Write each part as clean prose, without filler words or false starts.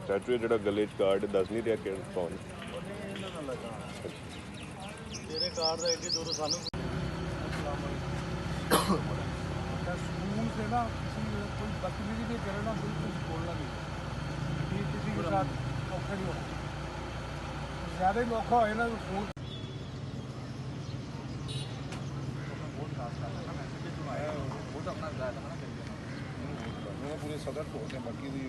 ਚਾਚੂ ਇਹ ਜਿਹੜਾ ਗੱਲੇ 'ਚ ਕਾਰਡ ਦੱਸ ਨਹੀਂ ਰਿਹਾ ਕਿਹੜਾ ਕੌਣ ਇਹਨਾਂ ਨਾਲ ਲੱਗਾ ਤੇਰੇ ਕਾਰਡ ਦਾ ਐਡੀ ਦੂਰੋਂ ਸਾਨੂੰ स्कूल से ना किसी कोई बदतमीजी भी करे ना बिल्कुल बोलना नहीं कि किसी के साथ औखा नहीं होना ज़्यादा ही औखा होए ना तो फोन वोट अपना ज़्यादा ना करिए पूरे सदर को होते हैं बाकी भी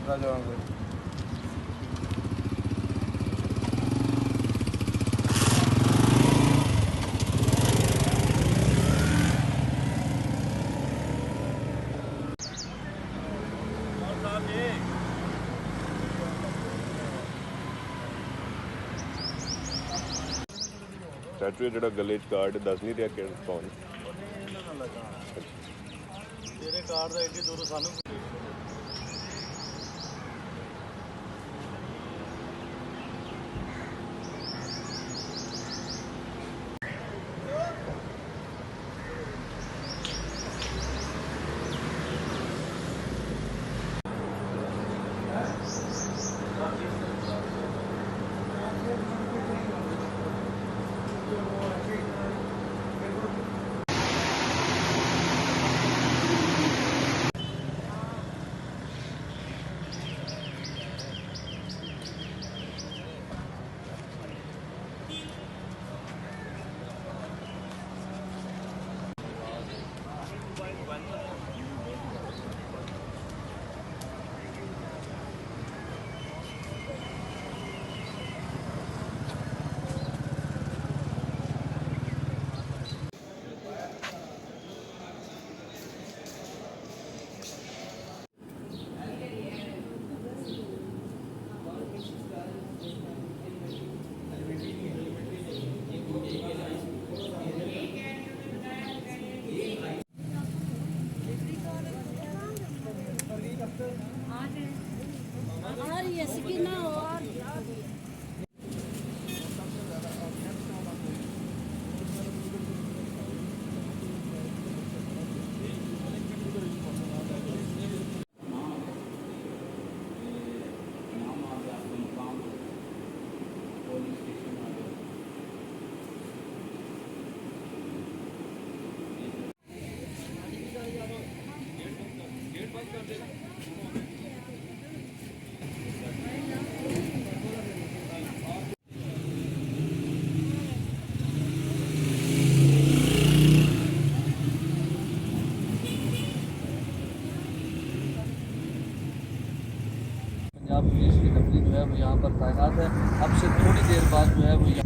राजा ਚਾਚੂ ਇਹ ਜਿਹੜਾ ਗੱਲੇ 'ਚ ਕਾਰਡ ਦੱਸ ਨਹੀਂ ਰਿਹਾ ਕਿਹੜਾ ਕੌਣ ਇਹਨਾਂ ਨਾਲ ਲੱਗਾ ਤੇਰੇ ਕਾਰਡ ਦਾ ਐਡੀ ਦੂਰੋਂ ਸਾਨੂੰ और ये सकी ना और पंजाब पुलिस की कंपनी जो है वो यहाँ पर तैनात है। अब से थोड़ी देर बाद जो है वो यहाँ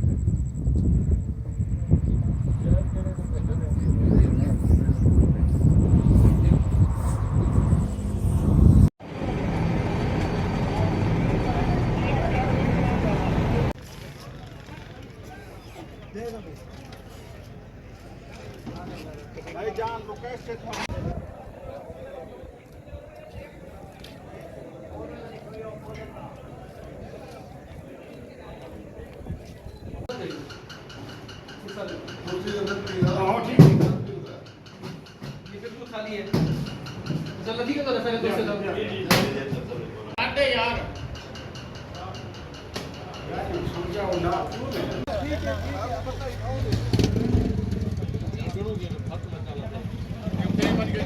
बिल्कुल खाली है चलो ठीक है तो पहले दूसरे यार समझाओ ना ठीक है बन के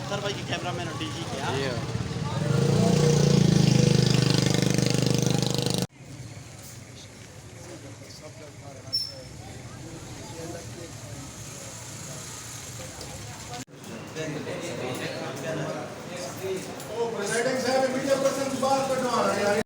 सर भाई की कैमरामैन और डीजी क्या प्रेसिडेंट साहब मीडिया पर्सन बाहर कटवा रहे हैं यार।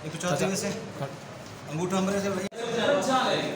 एक चौथे में से अंगूठा हमरे से भाई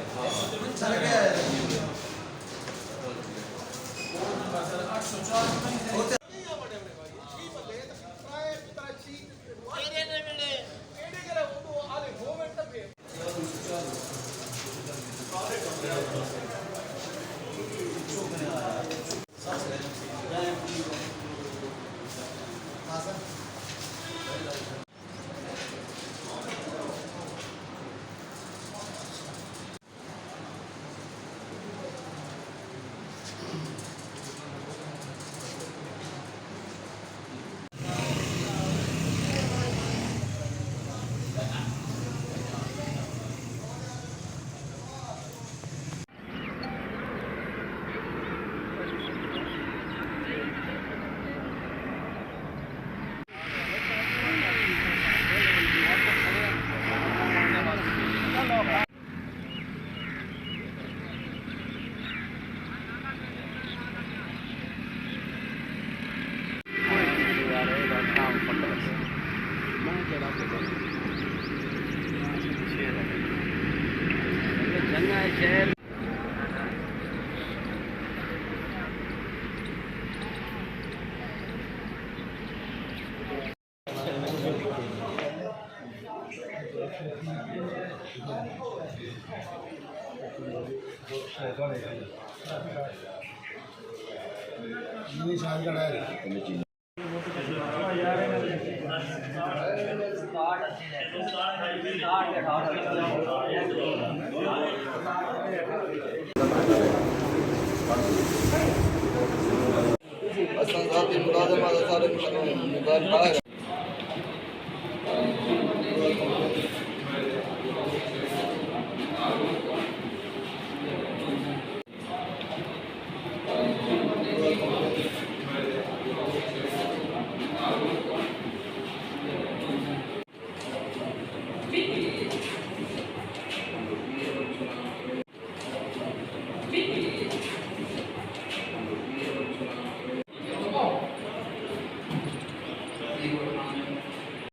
असां साथी मुलाज़िम सारे